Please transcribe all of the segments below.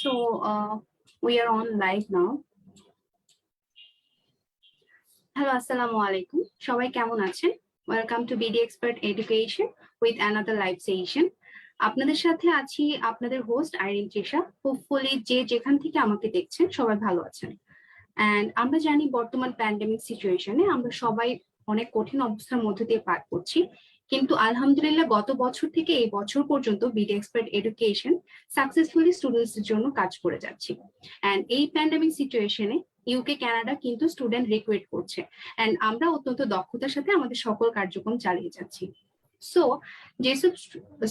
We are on live now. Hello, assalamu alaikum. সবাই কেমন আছেন? Welcome to BD Expert Education with another live session. আপনাদের সাথে আছি আপনাদের হোস্ট আইরিন তৃষা। হোপফুলি যে যেখান থেকে আমাকে দেখছেন সবাই ভালো আছেন। এন্ড আমরা জানি বর্তমান প্যান্ডেমিক সিচুয়েশনে আমরা সবাই অনেক কঠিন অবস্থার মধ্যে দিয়ে পার করছি, কিন্তু আলহামদুলিল্লাহ গত বছর থেকে এই বছর পর্যন্ত বিডি এক্সপার্ট এডুকেশন সাকসেসফুলি স্টুডেন্টসদের জন্য কাজ করে যাচ্ছি। এন্ড এই প্যান্ডেমিক সিচুয়েশনে ইউকে কানাডা কিন্তু স্টুডেন্ট রিক্রুইট করছে এন্ড আমরা অত্যন্ত দক্ষতার সাথে আমাদের সকল কার্যক্রম চালিয়ে যাচ্ছি। সো যেসব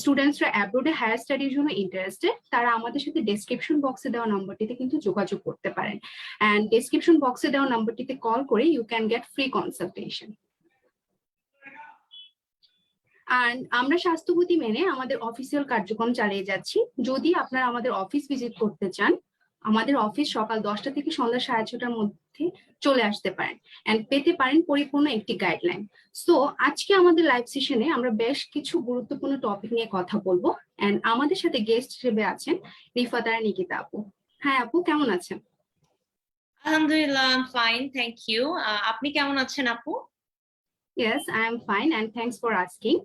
স্টুডেন্টসরা অ্যাব্রোডে হায়ার স্টাডির জন্য ইন্টারেস্টেড তারা আমাদের সাথে ডেসক্রিপশন বক্সে দেওয়া নম্বরটিতে কিন্তু যোগাযোগ করতে পারেন। এন্ড ডেসক্রিপশন বক্সে দেওয়া নম্বরটিতে কল করে you can get free consultation. And আমরা স্বাস্থ্যবিধি মেনে আমাদের অফিসিয়াল কার্যক্রম চালিয়ে যাচ্ছি। যদি আপনারা আমাদের অফিস ভিজিট করতে চান, আমাদের অফিস সকাল 10টা থেকে সন্ধ্যা 6:30টার মধ্যে চলে আসতে পারেন এন্ড পেতে পারেন পরিপূর্ণ একটি গাইডলাইন। সো আজকে আমাদের লাইভ সেশনে আমরা বেশ কিছু গুরুত্বপূর্ণ টপিক নিয়ে কথা বলবো এন্ড আমাদের সাথে গেস্ট হিসেবে আছেন রিফাত আর নিকিতা আপু। হ্যাঁ আপু, কেমন আছেন? আলহামদুলিল্লাহ, I'm fine, thank you. আপনি কেমন আছেন আপু? Yes, I am fine and thanks for asking.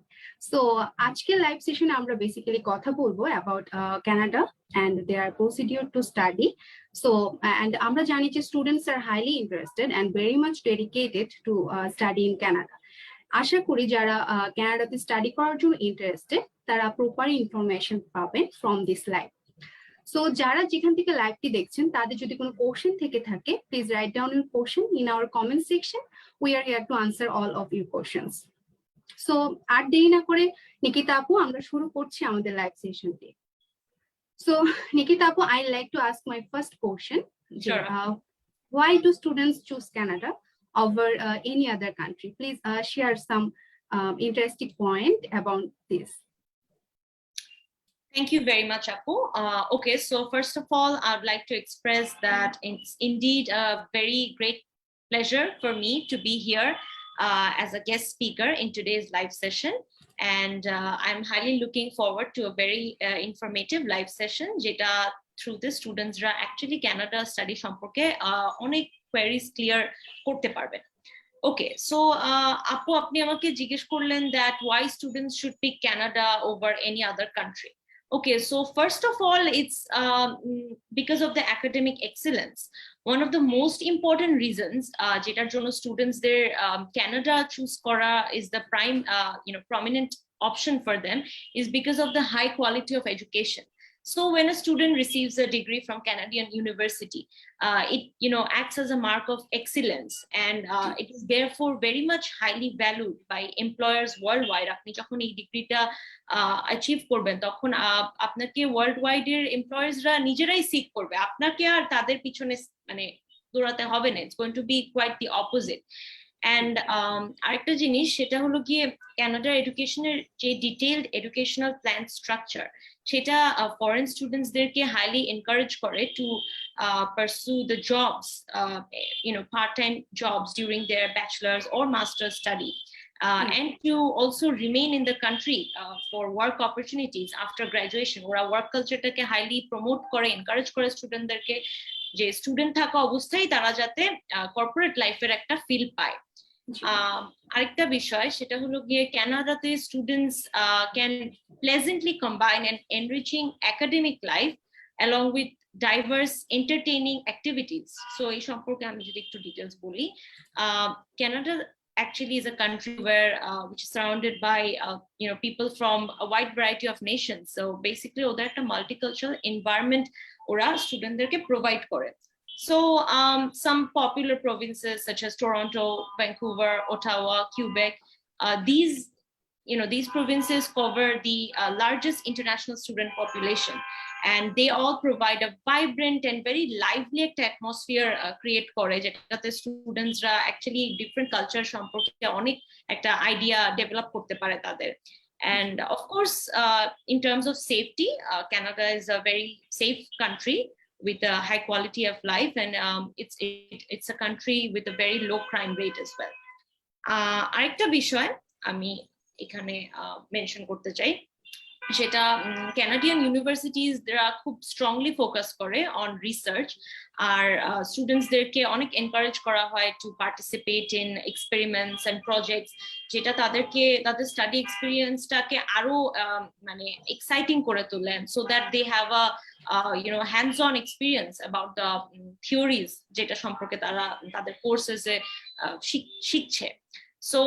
So, আজকের live session আমরা basically কথা বলবো about Canada and their procedure to study. So, and আমরা জানি যে students are highly interested and very much dedicated to study in Canada. আশা করি যারা কানাডাতে স্টাডি করার জন্য ইন্টারেস্টেড তারা প্রপার ইনফরমেশন পাবেন from this live. সো যারা যেখান থেকে লাইভটি দেখছেন তাদের যদি কোনো কোশ্চেন থেকে থাকে, please write down your question in our comment section. We are here to answer all of your questions. So আর দেরি না করে নিকিতা আপু, আমরা শুরু করছি আমাদের লাইভ সেশনটি। সো নিকিতা আপু, I like to ask my first question, why do students choose Canada over any other country? Please share some interesting point about this. Thank you very much, Apu. Okay, so first of all, I'd like to express that it's indeed a very great pleasure for me to be here as a guest speaker in today's live session. And I'm highly looking forward to a very informative live session, jeta through the students actually Canada study সম্পর্কে অনেক queries clear করতে পারবেন। Okay, so Apu, আপনি আমাকে জিজ্ঞেস করলেন that why students should pick Canada over any other country. Okay, so first of all, it's because of the academic excellence. One of the most important reasons যেটার জন্য students their Canada choose করা is the prime prominent option for them is because of the high quality of education. So when a student receives a degree from Canadian University, it acts as a mark of excellence, and it is therefore very much highly valued by employers worldwide. আপনি যখন এই ডিগ্রিটা achieve করবেন তখন আপনাকে worldwide এর এমপ্লয়ার্সরা নিজেরাই sick করবে, আপনাকে আর তাদের পিছনে মানে দৌড়াতে হবে না। It's going to be quite the opposite. And আরেকটা জিনিস সেটা হলো গিয়ে কানাডা এডুকেশনের যে ডিটেইলড এডুকেশনাল প্ল্যান স্ট্রাকচার সেটা ফরেন স্টুডেন্টসদেরকে হাইলি এনকারেজ করে to pursue the jobs, part-time jobs during their bachelor's or master's study, and to also remain in the country for work opportunities after graduation. ওরা work কালচারটাকে highly promote করে, encourage করে স্টুডেন্টদেরকে যে student থাকা অবস্থায় তারা যাতে কর্পোরেট লাইফের একটা ফিল পায়। আরেকটা বিষয় সেটা হলো গিয়ে কানাডাতে students can pleasantly combine an enriching academic life along with diverse entertaining activities. So এই সম্পর্কে আমি যদি একটু ডিটেইলস বলি, Canada actually is a country where which is surrounded by people from a wide variety of nations. So basically ওদের একটা multicultural environment ওরা স্টুডেন্টদেরকে প্রোভাইড করে। So some popular provinces such as Toronto, Vancouver, Ottawa, Quebec, these provinces cover the largest international student population, and they all provide a vibrant and very lively atmosphere create করে, যেটাতে স্টুডেন্টসরা actually different culture সম্পর্কে অনেক একটা idea develop করতে পারে তাদের। And of course, in terms of safety, Canada is a very safe country with a high quality of life, and it's a country with a very low crime rate as well. আরেকটা বিষয় আমি এখানে mention করতে চাই, সেটা Canadian ইউনিভার্সিটিজরা খুব strongly focus করে অন রিসার্চ, আর স্টুডেন্টসদেরকে অনেক এনকারেজ করা হয় to participate in experiments and projects, যেটা তাদেরকে তাদের স্টাডি এক্সপিরিয়েন্সটাকে আরো মানে এক্সাইটিং করে তোলেন, so that they have a hands on experience about the theories যেটা সম্পর্কে তারা তাদের কোর্সেসে শিখছে। So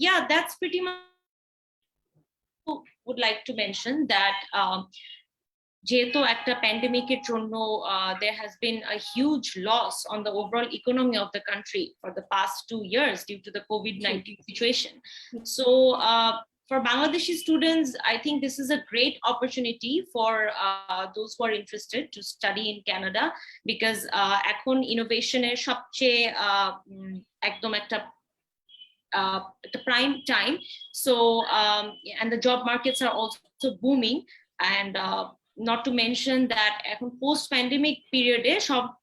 yeah, that's pretty much would like to mention that যেহেতু একটা প্যান্ডেমিকের জন্য there has been a huge loss on the overall economy of the country for the past 2 years due to the COVID-19 situation. So for Bangladeshi students, I think this is a great opportunity for those who are interested to study in Canada, because এখন ইনোভেশনের সবচেয়ে একদম একটা the prime time. So and the job markets are also booming, and not to mention that post pandemic period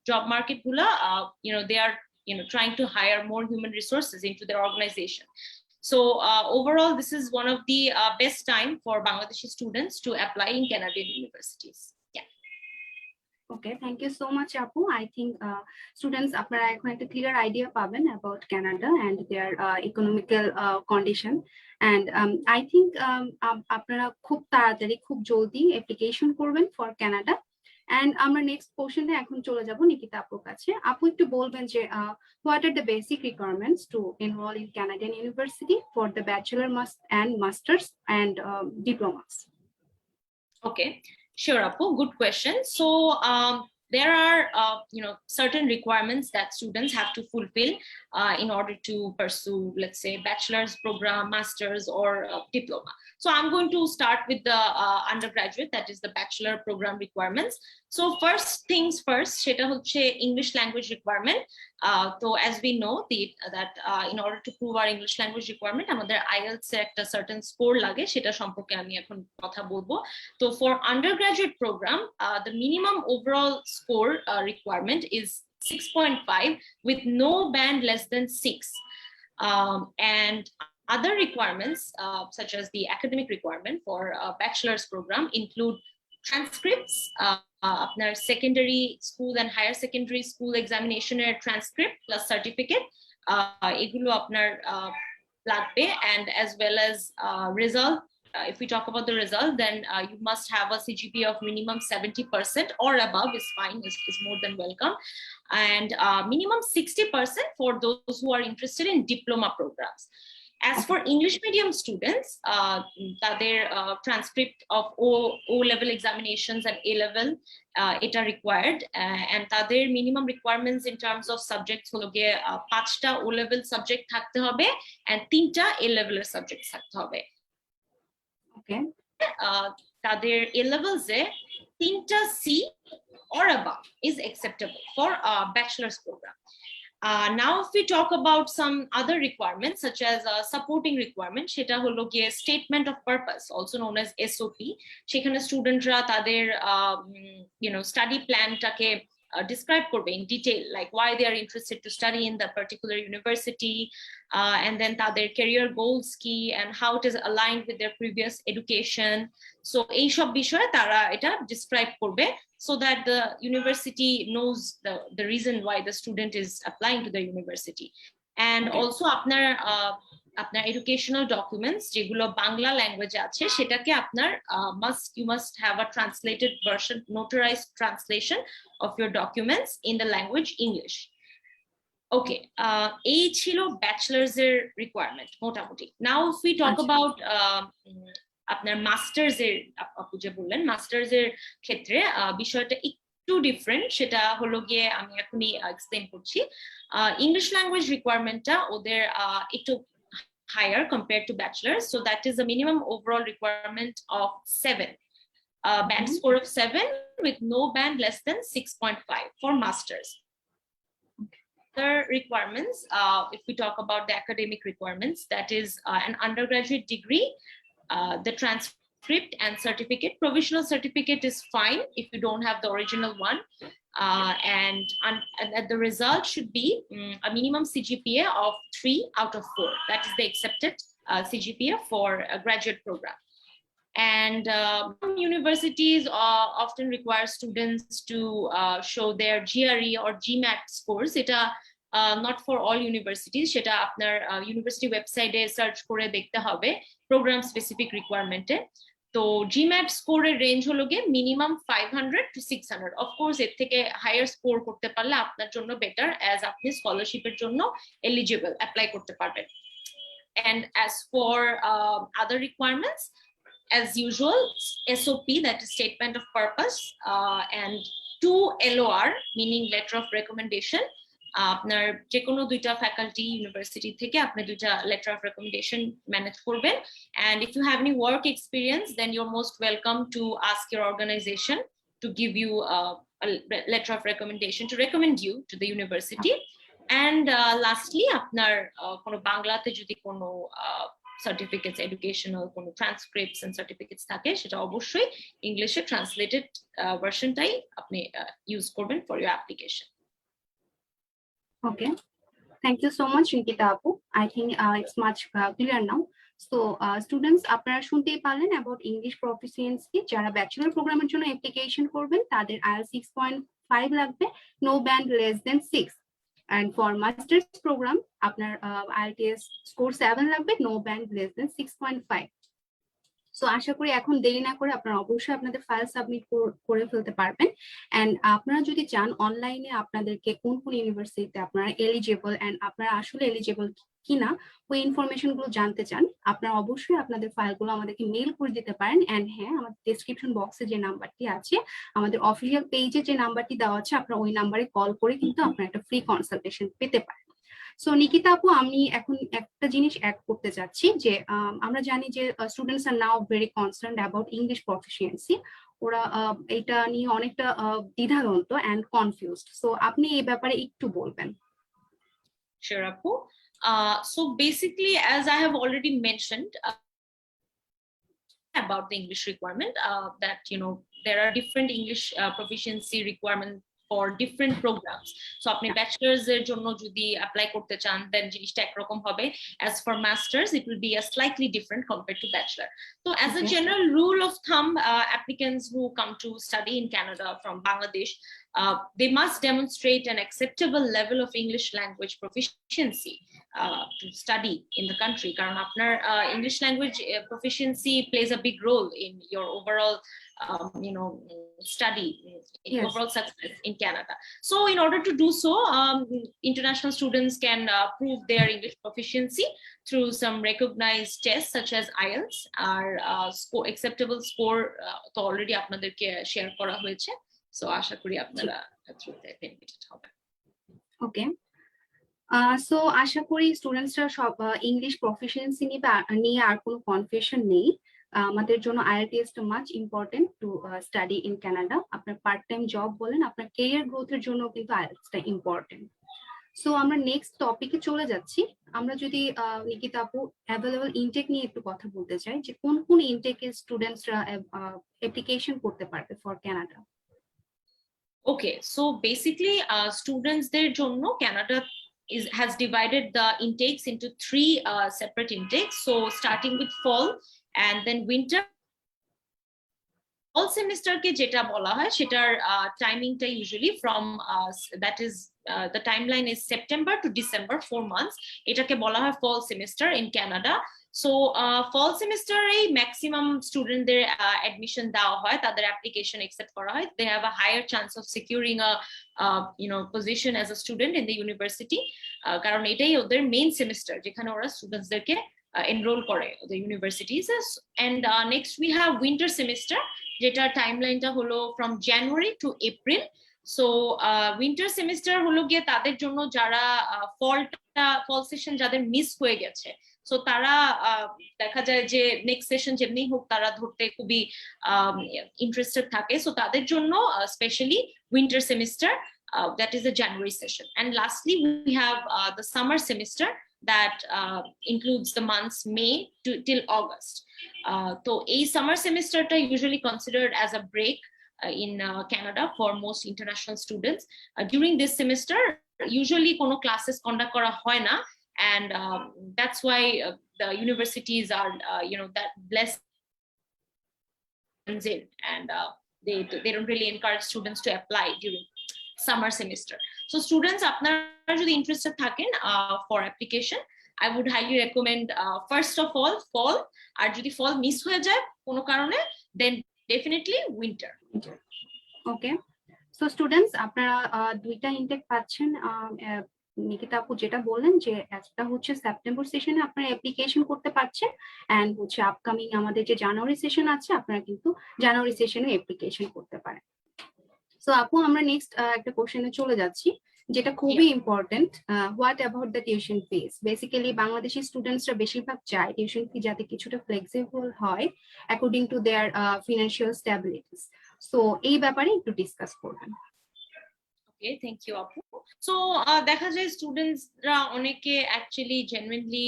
job market gula they are trying to hire more human resources into their organization. So overall, this is one of the best time for Bangladeshi students to apply in Canadian universities. Okay, thank you so much, Apu. I think students আপনারা এখন একটা clear idea পাবেন about Canada and their economical condition, and I think আপনারা খুব তাড়াতাড়ি খুব জলদি application করবেন for Canada. And আমরা next portion এ এখন চলে যাব নিকিতা আপুর কাছে। আপু একটু বলবেন যে what are the basic requirements to enroll in Canadian University for the bachelor and masters and diplomas? Okay. Sure, Apu, good question. So there are certain requirements that students have to fulfill in order to pursue, let's say, bachelor's program, master's, or diploma. So I'm going to start with the undergraduate, that is the bachelor program requirements. So first things first, সেটা হচ্ছে English language requirement. So as we know that in order to prove our English language requirement, আমাদের IELTS এর একটা certain score লাগে, সেটা সম্পর্কে আমি এখন কথা বলবো। So for undergraduate program, the minimum overall score requirement is 6.5 with no band less than 6. And other requirements, such as the academic requirement for a bachelor's program, include transcripts, আপনার secondary school and higher secondary school examination transcript plus certificate, এগুলো আপনার লাগবে, and as well as result. If we talk about the result, then you must have a CGPA of minimum 70% or above is fine, is more than welcome, and minimum 60% for those who are interested in diploma programs. As for English medium students, their transcript of O-level examinations and A-level it are required, and their minimum requirements in terms of subjects holo giye 5টা O-level subject থাকতে হবে and 3টা A-level subjects থাকতে হবে. Okay. তাদের A-levels এ 3টা C or above is acceptable for a bachelor's program. Now if we talk about some other requirements, such as supporting requirement, সেটা হলো গিয়ে statement of purpose, also known as SOP. সেখানে স্টুডেন্টরা তাদের study planটাকে describe করবে in detail, like why they are interested to study in the particular university, and then তাদের career goals কি and how it is aligned with their previous education. So এই সব বিষয়ে তারা এটা describe করবে, so that the university knows the reason why the student is applying to the university. And also আপনার educational documents যেগুলো বাংলা ল্যাঙ্গুয়েজে আছে সেটাকে আপনার you must have a translated version, notarized translation of your documents in the language English. Okay, এই ছিল bachelor's এর requirement মোটামুটি. Now if we talk about আপনার মাস্টার্স এর, আপু যে বললেন মাস্টার্স এর ক্ষেত্রে বিষয়টা একটু ডিফারেন্ট, সেটা হলো গিয়ে আমি এখনই এক্সপ্লেইন করছি। ইংলিশ ল্যাঙ্গুয়েজ রিকোয়ারমেন্টটা ওদের একটু higher compared to bachelor's, so that is a minimum overall requirement of 7, band score of 7 with no band less than 6.5 for masters. Other requirements, if we talk about the academic requirements, that is an undergraduate degree, the transcript and certificate. Provisional certificate is fine if you don't have the original one, and the result should be a minimum CGPA of 3 out of 4. That is the accepted CGPA for a graduate program. And universities often require students to show their GRE or GMAT scores. এটা not for all universities, সেটা আপনার university ওয়েবসাইটে search করে দেখতে হবে programme specific রিকোয়ারমেন্টে। তো GMAT স্কোরের range হলো গিয়ে মিনিমাম 500 to 600। অফকোর্স এর থেকে হায়ার স্কোর করতে পারলে আপনার জন্য বেটার, অ্যাজ আপনি স্কলারশিপের জন্য এলিজিবল, অ্যাপ্লাই করতে পারবেন। And as for other requirements, as usual, SOP, that is statement of purpose, and 2 LOR, meaning letter of recommendation. আপনার যে কোনো দুইটা ফ্যাকাল্টি ইউনিভার্সিটি থেকে আপনি দুইটা লেটার অফ রেকমেন্ডেশন ম্যানেজ করবেন। and if you have any work experience, then you're most welcome to ask your organization to give you a letter of recommendation to recommend you to the university. and lastly, আপনার কোনো বাংলাতে যদি কোনো certificates, educational কোনো transcripts and certificates থাকে, সেটা অবশ্যই ইংলিশে ট্রান্সলেটেড ভার্সনটাই আপনি ইউজ করবেন for your application. Okay, thank you so much, Nikita Apu. I think it's much clear now. So students, আপনারা শুনতেই পারলেন about English proficiency। যারা ব্যাচেলর প্রোগ্রামের জন্য অ্যাপ্লিকেশন করবেন তাদের IELTS 6.5 লাগবে, no band less than 6, and for master's program আপনার IELTS score 7 লাগবে, no band less than 6.5। So আশা করি এখন দেরি না করে আপনারা অবশ্যই আপনাদের ফাইল সাবমিট করে ফেলতে পারবেন। এন্ড আপনারা যদি চান অনলাইনে আপনাদেরকে কোন কোন ইউনিভার্সিটিতে আপনারা এলিজিবল এন্ড আপনারা আসলে এলিজিবল কিনা ওই ইনফরমেশন গুলো জানতে চান, আপনারা অবশ্যই আপনাদের ফাইলগুলো আমাদেরকে মেইল করে দিতে পারেন। এন্ড হ্যাঁ, আমাদের ডেসক্রিপশন বক্সে যে নাম্বারটি আছে, আমাদের অফিসিয়াল পেজে যে নাম্বারটি দেওয়া আছে, আপনারা ওই নাম্বারে কল করে কিন্তু আপনারা একটা ফ্রি কনসালটেশন পেতে পারেন। সো নিকিতা আপু, আমি এখন একটা জিনিস অ্যাড করতে চাচ্ছি যে আমরা জানি যে students are now very concerned about English proficiency. ওরা এটা নিয়ে অনেকটা দ্বিধাদ্বন্দ্ব এন্ড কনফিউজড। সো আপনি এই ব্যাপারে একটু বলবেন। Sure, Apu. So basically, as I have already mentioned about the English requirement, that there are different English proficiency requirements for different programs. So আপনি ব্যাচেলার্স এর জন্য যদি অ্যাপ্লাই করতে চান, দেন জিনিসটা একরকম হবে। as for masters, it will be a slightly different compared to bachelor. So as a general rule of thumb, applicants who come to study in Canada from Bangladesh, they must demonstrate an acceptable level of English language proficiency to study in the country. কারণ আপনার English language proficiency plays a big role in your overall study, overall success in Canada. So in order to do so, international students can prove their English proficiency through some recognized tests such as IELTS, or acceptable score তো already আপনাদেরকে share করা হয়েছে। So আশা করি আপনারা benefited হবেন। ওকে, so আশা করি স্টুডেন্টসরা সব English proficiency নিয়ে আর কোনো কনফিউশন নেই। আমাদের জন্য IELTS much important to study in Canada. আপনার পার্ট টাইম জব বলেন, আপনার ক্যারিয়ার গ্রোথের জন্য কিন্তু IELTSটা ইম্পর্টেন্ট। সো আমরা নেক্সট টপিকে চলে যাচ্ছি। আমরা যদি নিকিতা আপু অ্যাভেলেবল ইনটেক নিয়ে একটু কথা বলতে চাই, যে কোন কোন ইনটেকে স্টুডেন্টসরা অ্যাপ্লিকেশন করতে পারবে for Canada. Okay, so basically students দের জন্য Canada has divided the intakes into 3 separate intakes. So starting with fall and then winter. Fall semester ke jeta bola hoy setar timing ta usually from that is the timeline is September to December, 4 months. Etake bola hoy fall semester in Canada. So fall semester এই maximum student দের admission দেওয়া হয়, তাদের application accept করা হয়। They have a higher chance of securing a position as a student in the university, কারণ এটাই ওদের main semester যেখানে ওরা students দেরকে enroll করে the universities. And next we have winter semester, যেটা টাইমলাইনটা হলো from January to April. So winter semester হলো গিয়ে তাদের জন্য যারা fall session যাদের মিস হয়ে গেছে, সো তারা দেখা যায় যে নেক্সট সেশন যেমনি হোক তারা ধরতে খুবই ইন্টারেস্টেড থাকে। সো তাদের জন্য specially winter semester, that is the January session. And lastly we have the summer semester that includes the months May till August. So a summer semester ta usually considered as a break in Canada for most international students. During this semester usually kono classes conduct kora hoy na, and that's why the universities are that blessed in, and they don't really encourage students to apply during summer semester. So students, আপনারা যদি interested থাকেন for application, I would highly recommend first of all fall, আর যদি fall miss হয়ে যায় কোনো কারণে, then definitely winter. ওকে, so students আপনারা দুইটা ইনটেক পাচ্ছেন। নিকিতা আপু যেটা বললেন যে একটা হচ্ছে সেপ্টেম্বর সেশনে আপনারা অ্যাপ্লিকেশন করতে পারছেন, এন্ড হচ্ছে আপকামিং আমাদের যে জানুয়ারি সেশন আছে আপনারা কিন্তু জানুয়ারি সেশনে অ্যাপ্লিকেশন করতে পারেন। সো আপু আমরা নেক্সট একটা কোশ্চেনে চলে যাচ্ছি, যেটা খুবই important. What about the tuition fees? Basically Bangladeshi স্টুডেন্টসরা বেশিরভাগ চায় টিউশন ফি যাতে কিছুটা ফ্লেক্সিবল হয় according to their financial stabilities. So এই ব্যাপারে একটু ডিসকাস করবেন। Okay, thank you, Apu. So দেখা যায় স্টুডেন্টস রা অনেকে actually genuinely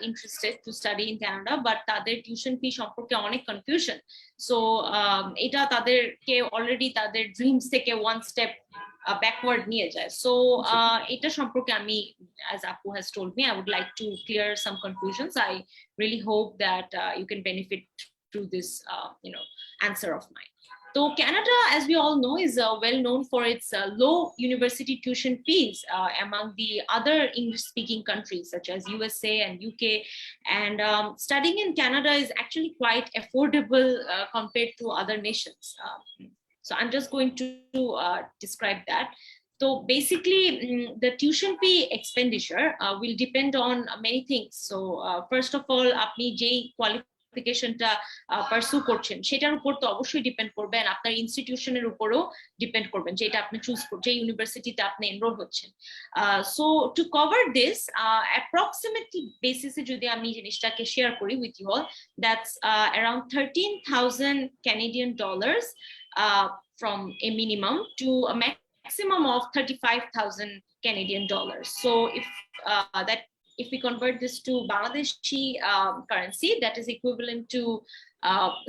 interested to study in Canada, but তাদের টিউশন ফি সম্পর্কে অনেক কনফিউশন। সো এটা তাদেরকে অলরেডি তাদের ড্রিমস থেকে ওয়ান স্টেপ backward নিয়ে যায়। So এটা সম্পর্কে আমি, as Apu has told me, I would like to clear some confusions. I really hope that you can benefit through this answer of mine. So Canada, as we all know, is well known for its low university tuition fees among the other English-speaking countries such as USA and UK. And studying in Canada is actually quite affordable compared to other nations. So I'm just going to describe that. So basically, the tuition fee expenditure will depend on many things. So first of all, আপনি যেই qualificationটা পারসু করছেন সেটার উপর তো অবশ্যই depend করবেন, আপনার ইনস্টিটিউশনের উপরও ডিপেন্ড করবেন যেটা আপনি চুজ করছেন, যে ইউনিভার্সিটিতে আপনি এনরোল হচ্ছেন। So to cover this approximately বেসিসে যদি আমি জিনিসটাকে শেয়ার করি with you all, that's around 13,000 Canadian dollars from a minimum to a maximum of 35,000 Canadian dollars. So if we convert this to Bangladeshi currency, that is equivalent to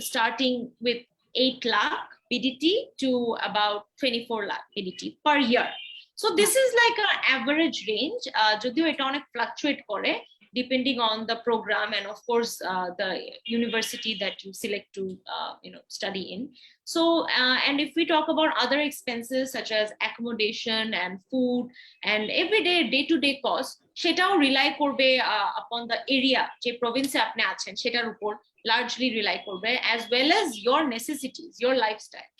starting with 8 lakh BDT to about 24 lakh BDT per year. So this is like an average range. Jodio eta onek fluctuate kore depending on the program and of course the university that you select to study in. So and if we talk about other expenses such as accommodation and food and everyday day-to-day costs, সেটাও rely করবে upon the area যে প্রভিন্সে আপনি আছেন সেটার উপর largely rely করবে, as well as your necessities, your lifestyle.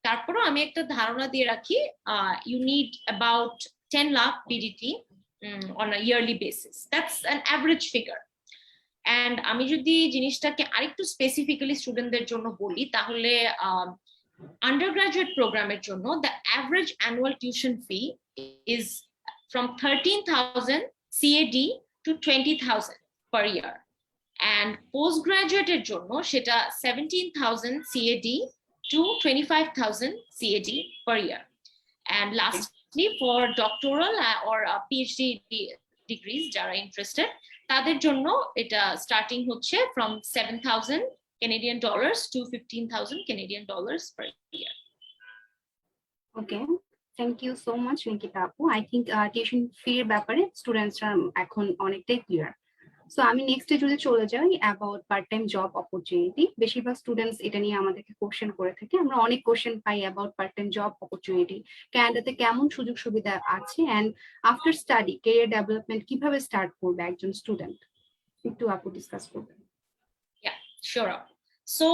তারপরও আমি একটা ধারণা দিয়ে রাখি, you need about 10 lakh BDT on a yearly basis. That's an average figure. And আমি যদি জিনিসটাকে আরেকটু স্পেসিফিক্যালি স্টুডেন্টদের জন্য বলি তাহলে আন্ডারগ্রাজুয়েট প্রোগ্রামের জন্য the average annual tuition fee is from 13,000 CAD to 20,000 per year, and postgraduate এর জন্য সেটা 17,000 CAD to 25,000 CAD per year. And lastly, for doctoral or PhD degrees যারা interested, তাদের জন্য এটা স্টার্টিং হচ্ছে from 7,000 Canadian dollars to 15,000 Canadian dollars per year. Okay, thank you so much Nikita আপু। I think tuition fee এর ব্যাপারে স্টুডেন্টসরা এখন অনেকটাই ক্লিয়ার। সো আমি নেক্সটে যদি চলে যাই about part time job opportunity, বেশিরভাগ স্টুডেন্টস এটা নিয়ে আমাদেরকে কোশ্চেন করে থাকে। আমরা অনেক কোশ্চেন পাই about part time job opportunity, ক্যানাডাতে কেমন সুযোগ সুবিধা আছে, and after study career development কিভাবে স্টার্ট করবে একজন স্টুডেন্ট, একটু আপু ডিসকাস করবেন। Yeah, sure. So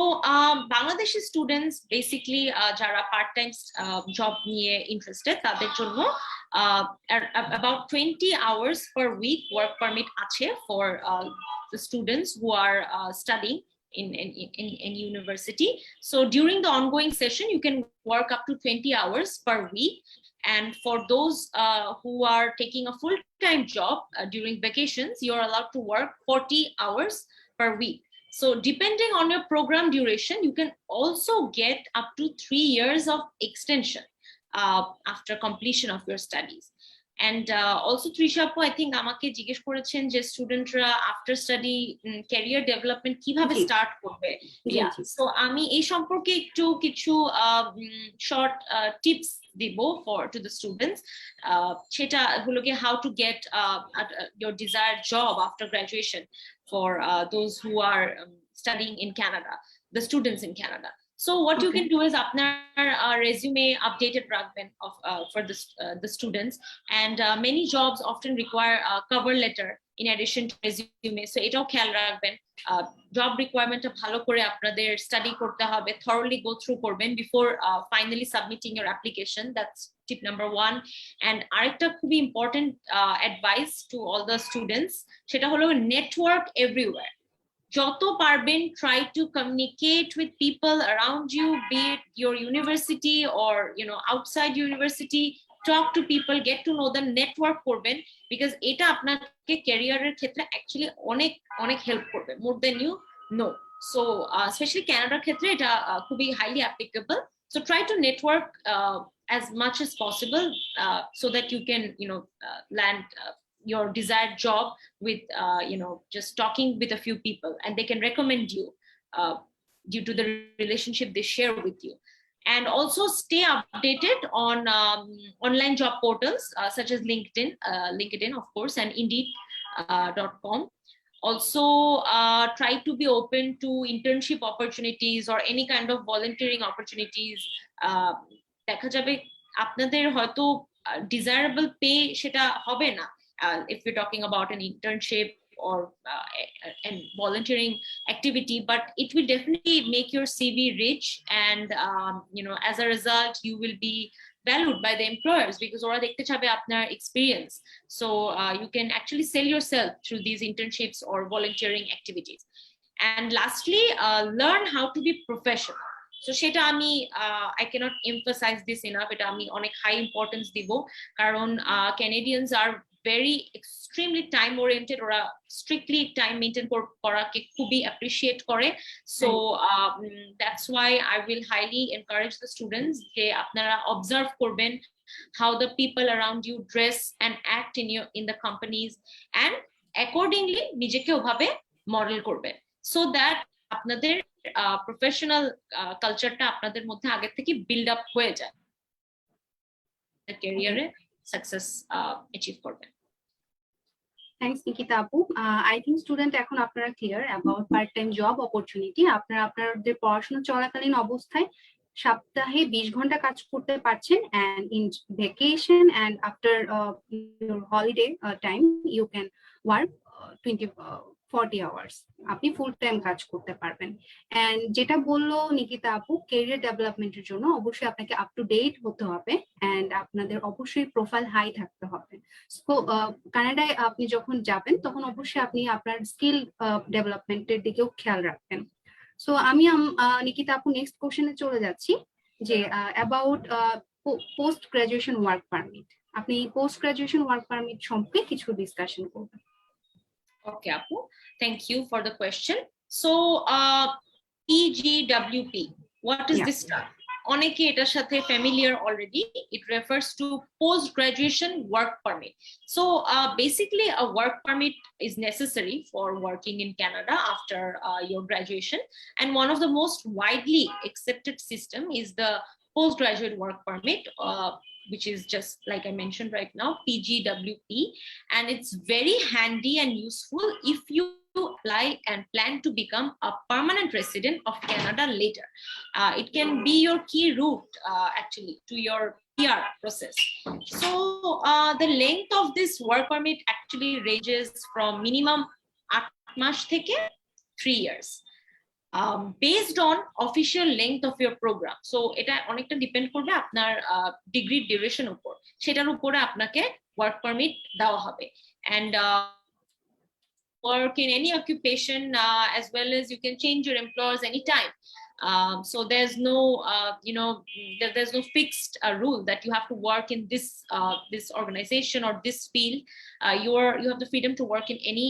Bangladeshi students basically jara part-time job niye interested tader jonno about 20 hours per week work permit ache for the students who are studying in university. So during the ongoing session you can work up to 20 hours per week, and for those who are taking a full-time job during vacations, you're allowed to work 40 hours per week. So depending on your program duration, you can also get up to 3 years of extension after completion of your studies. And also Trisha appu, I think আমাকে জিজ্ঞেস করেছেন যে স্টুডেন্টরা after study career development কিভাবে start করবে। So আমি এই সম্পর্কে একটু কিছু শর্ট টিপস দিব to the students. সেটা হলো কি how to get your desired job after graduation for those who are studying in Canada. the students in Canada. So what you can do is আপনার resume updated রাখবেন of for the students, and many jobs often require a cover letter in addition to resume, so এটাও খেয়াল রাখবেন। job requirement ভালো করে আপনাদের study করতে হবে, thoroughly go through করবেন before finally submitting your application. That's tip number 1. And আরেকটা খুবই important advice to all the students, সেটা হলো network everywhere. যত পারবেন try to communicate with people around you, be it your university or outside university. Talk to people, get to know them, network করবেন, because এটা আপনাকে ক্যারিয়ারের ক্ষেত্রে actually অনেক অনেক হেল্প করবে, more than you know. So especially Canadaর ক্ষেত্রে এটা খুবই highly applicable. So try to network as much as possible so that you can land your desired job with just talking with a few people, and they can recommend you due to the relationship they share with you. And also stay updated on online job portals such as LinkedIn of course, and Indeed.com. Also try to be open to internship opportunities or any kind of volunteering opportunities. দেখা যাবে আপনাদের হয়তো desirable pay সেটা হবে না if we're talking about an internship or an volunteering activity, but it will definitely make your CV rich, and as a result you will be valued by the employers because ওরা দেখতে চাবে আপনার experience. So you can actually sell yourself through these internships or volunteering activities. And lastly, learn how to be professional. So সেটা আমি I cannot emphasize this enough, এটা আমি অনেক high importance দিব, কারণ Canadians are very extremely time oriented, or strictly time maintain করাকে খুবই appreciate করে. So that's why I will highly encourage the students যে আপনারা observe করবেন how the people around you dress and act in the companies, and accordingly নিজেকে ওভাবে model করবেন, so that আপনাদের প্রফেশনাল কালচারটা আপনাদের মধ্যে আগে থেকে বিল্ড আপ হয়ে যায়, ক্যারিয়ারে সাকসেস অ্যাচিভ করবেন। থ্যাঙ্কস নিকিতা আপু। আই থিঙ্ক স্টুডেন্ট এখন আপনারা clear about part time job opportunity. আপনারা আপনাদের পড়াশোনা চলাকালীন অবস্থায় সপ্তাহে 20 ঘন্টা কাজ করতে পারছেন, and in vacation and after your holiday time you can work 40 hours, আপনি ফুল টাইম কাজ করতে পারবেন। এন্ড যেটা বললো নিকিতা আপু, ক্যারিয়ার ডেভেলপমেন্টের জন্য অবশ্যই আপনাকে আপ টু ডেট হতে হবে, এন্ড আপনাদের অবশ্যই প্রোফাইল হাই থাকতে হবে। সো কানাডায় আপনি যখন যাবেন তখন অবশ্যই আপনি আপনার স্কিল ডেভেলপমেন্টের দিকেও খেয়াল রাখবেন। সো আমি নিকিতা আপু নেক্সট কোশ্চেনে চলে যাচ্ছি, যে about post graduation work permit. আপনি পোস্ট গ্রাজুয়েশন ওয়ার্ক পারমিট সম্পর্কে কিছু ডিসকাশন করবেন। Okay, Apu, thank you for the question. So PGWP, what is this term? অনেকে এটার সাথে familiar already. It refers to post graduation work permit. So basically a work permit is necessary for working in Canada after your graduation, and one of the most widely accepted system is the postgraduate work permit, which is just like I mentioned right now, PGWP, and it's very handy and useful if you apply and plan to become a permanent resident of Canada later. It can be your key route actually to your PR process. So the length of this work permit actually ranges from minimum 8 মাস থেকে 3 years. Based on official length of your program. So এটা অনেকটা depend করবে আপনার degree duration উপর, সেটার উপরে আপনাকে work permit দেওয়া হবে। And work in any occupation as well as you can change your employers anytime. So there's no there's no fixed rule that you have to work in this organization or this field. You have the freedom to work in any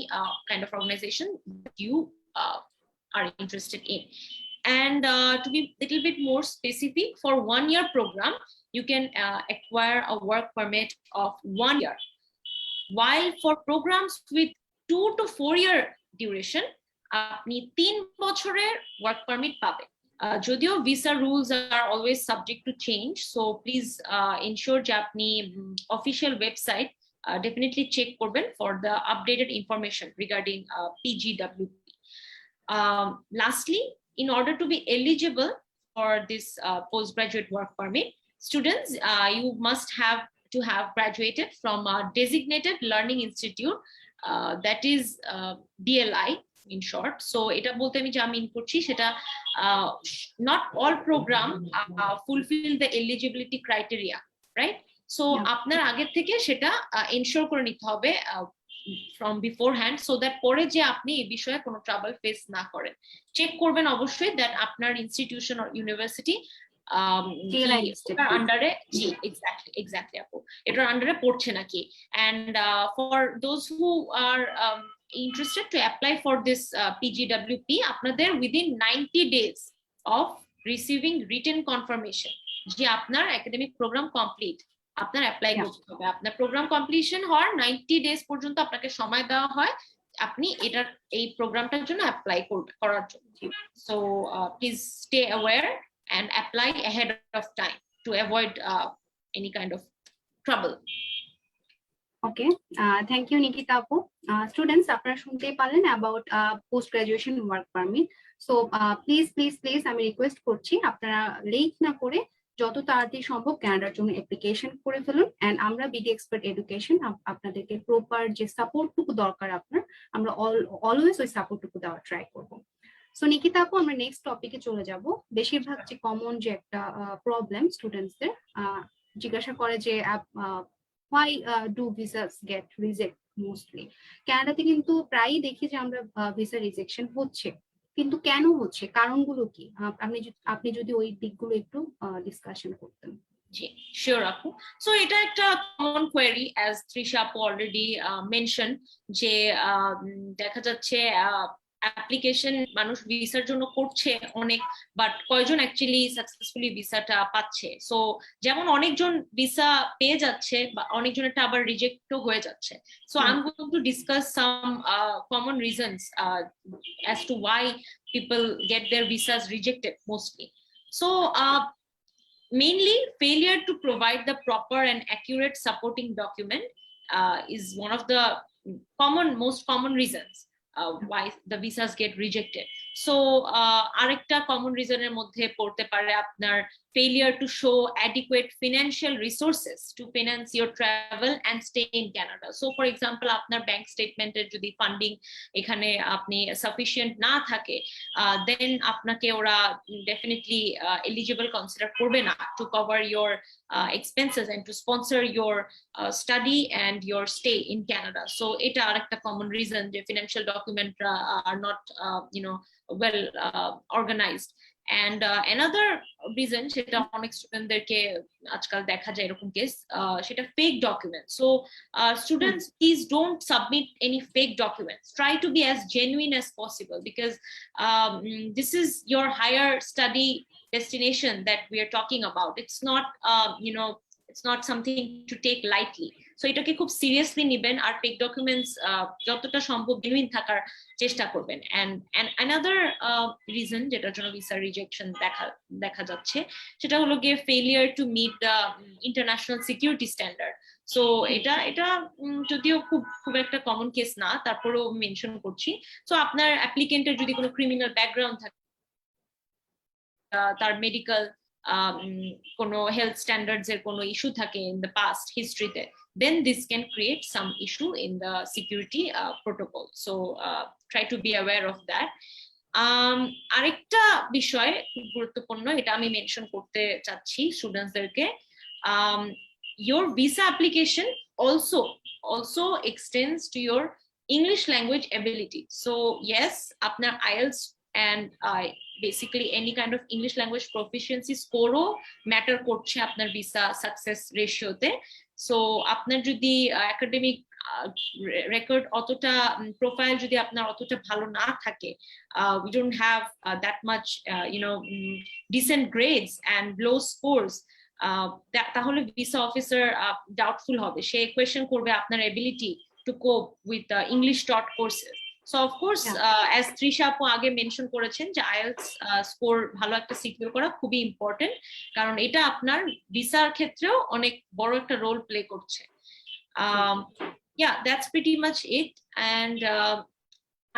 kind of organization that you are interested in. And to be a little bit more specific, for 1 year program you can acquire a work permit of 1 year, while for programs with 2 to 4 year duration আপনি 3 বছরের work permit পাবেন। যদিও visa rules are always subject to change, so please ensure যে আপনি official website definitely check করবেন for the updated information regarding PGWP. Lastly, in order to be eligible for this postgraduate work permit, students, you must have to have graduated from a designated learning institute, that is DLI in short. So এটা বলতে আমি যা মিন করছি সেটা not all program fulfill the eligibility criteria, right? So আপনার আগের থেকে সেটা এনশিওর করে নিতে হবে from beforehand, so that পরে যে আপনি এই বিষয়ে কোনো ট্রাবল ফেস না করেন। চেক করবেন অবশ্যই that আপনার ইনস্টিটিউশন অর ইউনিভার্সিটি আন্ডারে, জি এক্স্যাক্টলি আপু, এটার আন্ডারে পড়ছে নাকি। and for those who are interested to apply for this PGWP, আপনাদের within 90 days of receiving written confirmation যে আপনার একাডেমিক প্রোগ্রাম কমপ্লিট, আপনার অ্যাপ্লাই করতে হবে। আপনার প্রোগ্রাম কমপ্লিশন হওয়ার 90 ডেজ পর্যন্ত আপনাকে সময় দেওয়া হয় আপনি এটার এই প্রোগ্রামটার জন্য অ্যাপ্লাই করার জন্য। So please stay aware and apply ahead of time to avoid any kind of trouble. Okay, thank you Nikita apu. Students, আপনারা শুনতেই পারলেন about post graduation work permit. So please আমি রিকোয়েস্ট করছি আপনারা লেট না করে যত তাড়াতাড়ি সম্ভব কানাডার জন্য অ্যাপ্লিকেশন করে ফেলুন। এন্ড আমরা বিডি এক্সপার্ট এডুকেশন আপনাদেরকে প্রপার যে সাপোর্টটুকু দরকার আপনার, আমরা অলওয়েজ ওই সাপোর্টটুকু দেওয়ার ট্রাই করব। সো নিকিতা আপু, আমরা নেক্সট টপিকে চলে যাব। বেশিরভাগ যে কমন যে একটা প্রবলেম স্টুডেন্টসদের জিজ্ঞাসা করে যে why do visas get reject mostly? কানাডাতে কিন্তু প্রায়ই দেখি যে আমরা ভিসা রিজেকশন হচ্ছে, কিন্তু কেন হচ্ছে, কারণগুলো কি? আপনি যদি ওই দিকগুলো একটু ডিসকাশন করতেন। জি শিওর আপু। সো এটা একটা কমন কোয়েরি, অ্যাজ তৃষা আপু অলরেডি মেনশন, যে দেখা যাচ্ছে অ্যাপ্লিকেশন মানুষ ভিসার জন্য করছে অনেক, বাট কয়জন অ্যাকচুয়ালি সাকসেসফুলি ভিসাটা পাচ্ছে। সো যেমন অনেকজন ভিসা পেয়ে যাচ্ছে বা অনেকজনেরটা আবার রিজেক্টও হয়ে যাচ্ছে। So I am going to discuss some common reasons as to why people get their visas rejected mostly. So mainly failure to provide the proper and accurate supporting document is one of the most common reasons why the visas get rejected. So arekta common reason er moddhe porte pare apnar failure to show adequate financial resources to finance your travel and stay in Canada. So for example, apnar bank statement er jodi funding ekhane apni sufficient na thake, then apnake ora definitely eligible consider korbe na to cover your expenses and to sponsor your study and your stay in Canada. So eta arekta common reason je financial documents are not well organized. And another reason সেটা অনেক স্টুডেন্টদেরকে আজকাল দেখা যায় এরকম case, সেটা fake documents. So students, please don't submit any fake documents, try to B as genuine as possible, because this is your higher study destination that we are talking about. It's not it's not something to take lightly. So এটাকে খুব seriously নেবেন, আর fake documents যতটা সম্ভব genuine থাকার চেষ্টা করবেন। and another reason যেটার জন্য ভিসা রিজেকশন দেখা যাচ্ছে সেটা হলো গিয়ে failure to meet the international security standard. So এটা যদিও খুব একটা কমন কেস না, তারপরেও মেনশন করছি। সো আপনার অ্যাপ্লিকেন্টের যদি কোনো ক্রিমিনাল ব্যাকগ্রাউন্ড থাকে, তার মেডিকেল কোনো হেলথ স্ট্যান্ডার্ডস এর কোনো ইস্যু থাকে in the past হিস্ট্রিতে, then this can create some issue in the security protocol. So try to be aware of that. আরেকটা বিষয় খুব গুরুত্বপূর্ণ, এটা আমি মেনশন করতে চাচ্ছি স্টুডেন্টসদেরকে, your visa application also extends to your English language ability. So yes, আপনার IELTS and basically any kind of English language proficiency score matter করছে আপনার ভিসা সাকসেস রেশিওতে। সো আপনার যদি একাডেমিক রেকর্ড অতটা, প্রোফাইল যদি আপনার অতটা ভালো না থাকে, we don't have that much decent grades and low scores, তাহলে ভিসা অফিসার ডাউটফুল হবে, সে কোয়েশ্চেন করবে আপনার ability to cope with English taught courses. So of course, as Trisha আপু আগে মেনশন করেছেন যে IELTS স্কোর ভালো একটা সিকিউর করা খুবই ইম্পর্টেন্ট, কারণ এটা আপনার ভিসার ক্ষেত্রেও অনেক বড় একটা রোল প্লে করছে। Yeah, that's pretty much it. And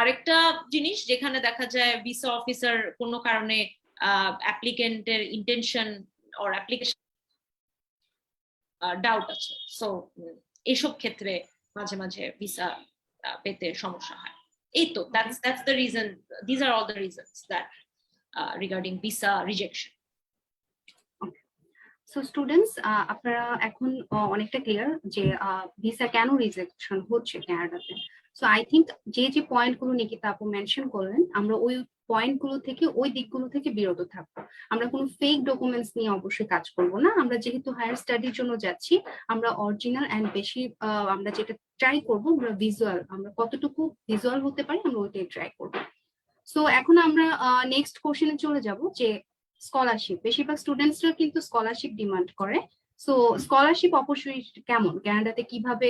আরেকটা জিনিস যেখানে দেখা যায় ভিসা অফিসার কোনো কারণে অ্যাপ্লিকেন্টের ইন্টেনশন অর অ্যাপ্লিকেশন ডাউট আছে, সো এইসব ক্ষেত্রে মাঝে মাঝে ভিসা পেতে সমস্যা হয়। এই তো that's the reason, these are all the reasons that regarding visa rejection. So students, আপনারা এখন অনেকটা ক্লিয়ার যে ভিসা কেন রিজেকশন হচ্ছে কানাডাতে। সো আই থিঙ্ক যে যে পয়েন্টগুলো নিকিতা আপু মেনশন করলেন, আমরা ওই পয়েন্টগুলো থেকে, ওই দিকগুলো থেকে বিরত থাকবো। আমরা কোনো ফেক ডকুমেন্টস নিয়ে অবশ্যই কাজ করব না। আমরা যেহেতু হায়ার স্টাডির জন্য যাচ্ছি, আমরা অরিজিনাল অ্যান্ড বেশি আমরা যেটা ট্রাই করবো, আমরা ভিজুয়াল, আমরা কতটুকু ভিজুয়াল হতে পারি আমরা ওইটাই ট্রাই করবো। সো এখন আমরা নেক্সট কোশ্চেনে চলে যাব যে স্কলারশিপ। বেশিরভাগ স্টুডেন্টসরা কিন্তু স্কলারশিপ ডিমান্ড করে। সো স্কলারশিপ অপরচুনিটি কেমন, কানাডাতে কিভাবে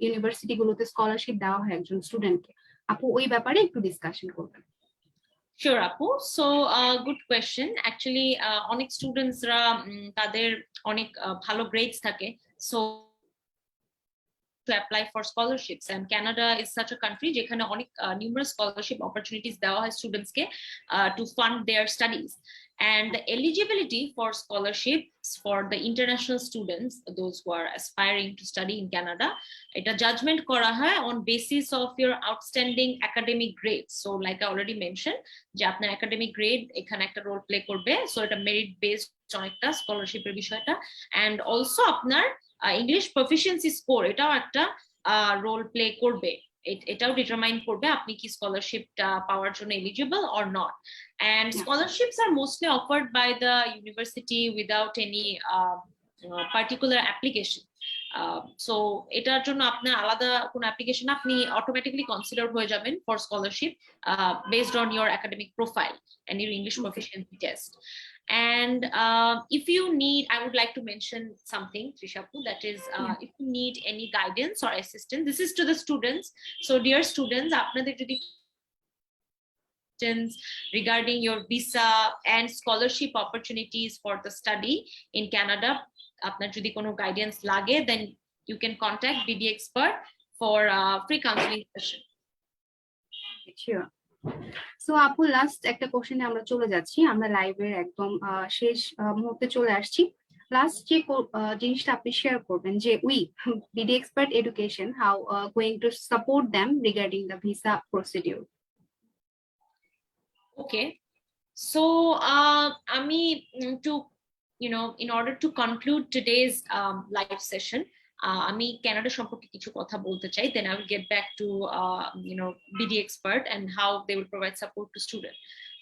ইউনিভার্সিটি গুলোতে স্কলারশিপ দেওয়া হয় একজন স্টুডেন্টকে, আপু ওই ব্যাপারে একটু ডিসকাশন করবেন। Sure, Apu. So, good question. Actually, অনেক স্টুডেন্টসরা তাদের অনেক ভালো গ্রেডস থাকে, so to apply for scholarships, and Canada is such a country যেখানে অনেক numerous scholarship opportunities দেওয়া হয় students K to fund their studies, and the eligibility for scholarships for the international students, those who are aspiring to study in Canada, এটা judgment করা হয় on basis of your outstanding academic grades. So like I already mentioned, যে আপনার academic grade এখানে একটা role play করবে, so এটা merit based অনেকটা scholarship এর বিষয়টা, and also আপনার ইংলিশ প্রফিসিয়েন্সি স্কোর এটাও একটা রোল প্লে করবে, এটাও ডিটারমাইন করবে আপনি কি স্কলারশিপটা পাওয়ার জন্য eligible or not. And scholarships are mostly offered by the university without any particular application. So এটার জন্য আপনার আলাদা কোনো অ্যাপ্লিকেশন, আপনি অটোমেটিক্যালি কনসিডার হয়ে যাবেন for scholarship based on your academic profile and your English proficiency test. And if you need, I would like to mention something, Trishapu, that is, if you need any guidance or assistance, this is to the students. So dear students, আপনাদের যদি regarding your visa and scholarship opportunities for the study in Canada, আপনার যদি কোনো guidance লাগে, then you can contact BD Expert for free counseling session. Sure. So আপু last একটা কোশ্চেনে আমরা চলে যাচ্ছি, আমরা লাইভের একদম শেষ মুহূর্তে চলে আসছি। লাস্ট যে জিনিসটা আপনি শেয়ার করবেন যে we BD expert education how going to support them regarding the visa procedure. Okay, so আমি to in order to conclude today's live session, আমি কানাডা সম্পর্কে কিছু কথা বলতে চাই, then I will get back to BD Expert and how they will provide support to students.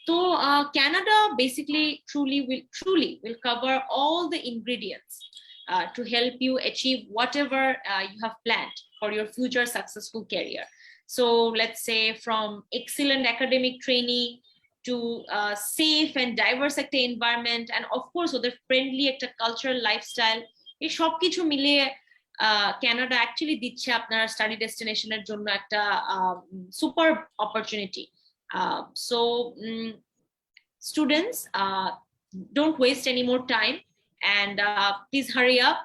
So Canada basically truly will cover all the ingredients to help you achieve whatever you have planned for your future successful career. So let's say from excellent academic training to safe and diverse একটা environment, and of course ওদের friendly একটা cultural lifestyle, এই সব কিছু মিলিয়ে Canada actually দিচ্ছে আপনার study ডেস্টিনেশনের জন্য একটা super opportunity. So students, don't waste any more time, and please hurry up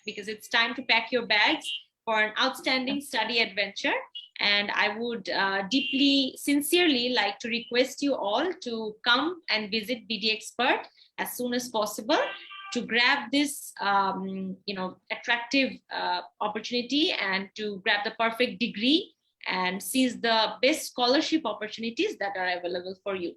because it's time to pack your bags for an outstanding study adventure. And I would deeply, sincerely like to request you all to come and visit BD Expert as soon as possible to grab this attractive opportunity and to grab the perfect degree and seize the best scholarship opportunities that are available for you.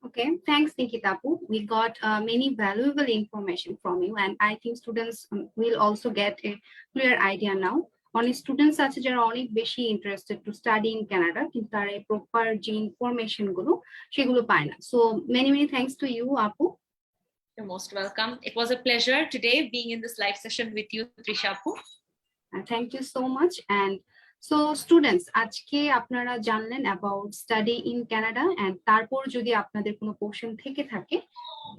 Okay, thanks Nikita Apu. We got many valuable information from you, and I think students will also get a clear idea now. অনেক students আছে যারা অনেক বেশি interested to study in Canada, কিন্তু তারা এই proper যে information গুলো সেগুলো পায় না। So many thanks to you আপু। You're most welcome. It was a pleasure today being in this live session with you, Trishapu. Thank you so much. And so students, আজকে আপনারা জানলেন about study in Canada, and তারপর যদি আপনাদের কোনো question থেকে থাকে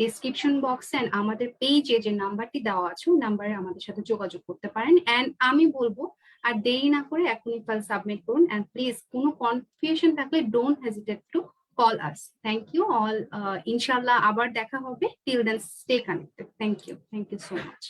ডিসক্রিপশন বক্সে এন্ড আমাদের পেজে যে নাম্বারটি দেওয়া আছে ওই নাম্বারে আমাদের সাথে যোগাযোগ করতে পারেন। এন্ড আমি বলবো আর দেরি না করে এখনই ফাইল সাবমিট করুন, এন্ড প্লিজ কোনো কনফিউশন থাকলে don't hesitate two call us. Thank you all. Inshallah, আবার দেখা হবে. Till then, stay connected. Thank you so much.